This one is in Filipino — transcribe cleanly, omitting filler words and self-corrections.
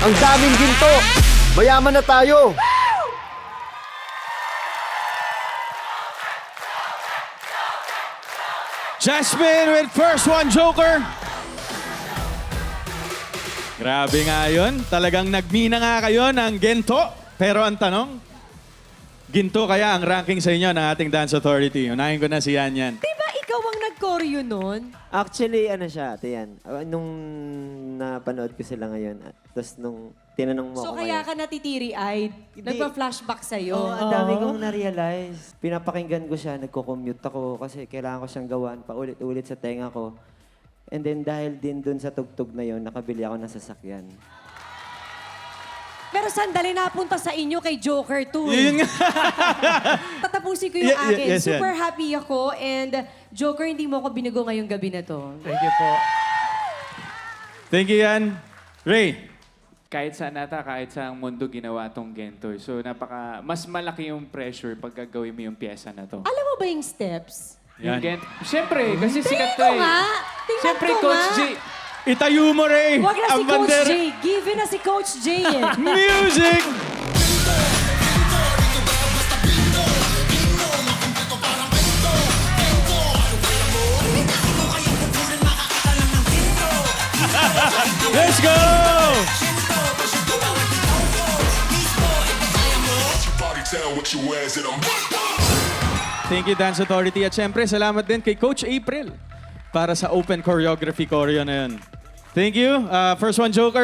Ang daming ginto. Mayaman na tayo. Jasmine with first one joker. Grabe nga yun. Talagang nagmina nga kayo ng ginto. Pero ang tanong, ginto kaya ang ranking sa inyo ng ating Dance Authority? Unahin ko na si Yan Yan. Di ba ikaw ang nag-choreo nun? Actually, ano siya, Tiyan. Nung napanood ko sila ngayon, tapos nung tinanong mo So ako kaya ngayon, ka natitiri-eyed? Nagpa-flashback sa'yo? Oo, ang dami kong na-realize. Pinapakinggan ko siya, nagko-commute ako kasi kailangan ko siyang gawan paulit-ulit sa tenga ko. And then dahil din dun sa tugtog na yon, nakabili ako ng sasakyan. Pero sandali napunta sa inyo kay Joker too. Eh. Yun nga. Tatapusin ko yung Yeah, akin. yes, Super yan. happy ako and Joker, hindi mo ako binigo ngayong gabi na to. Thank you po. Thank you, Yan. Ray. Kahit saan nata, kahit sa mundo ginawa tong Gento. So mas malaki yung pressure pag gagawin mo yung pyesa na to. Alam mo ba yung steps? Yan. Yung Gento, siyempre, kasi sikat to Tingnan ko eh. nga! Tingnan Siyempre, ko Coach nga! J. Itayo mo, Ray. Wag na si ang Coach bandera. J. Given na si Coach J eh. Music! Let's go! Thank you, Dance Authority. At syempre, salamat din kay Coach April para sa open choreography choreo na yun. Thank you. First one, Joker.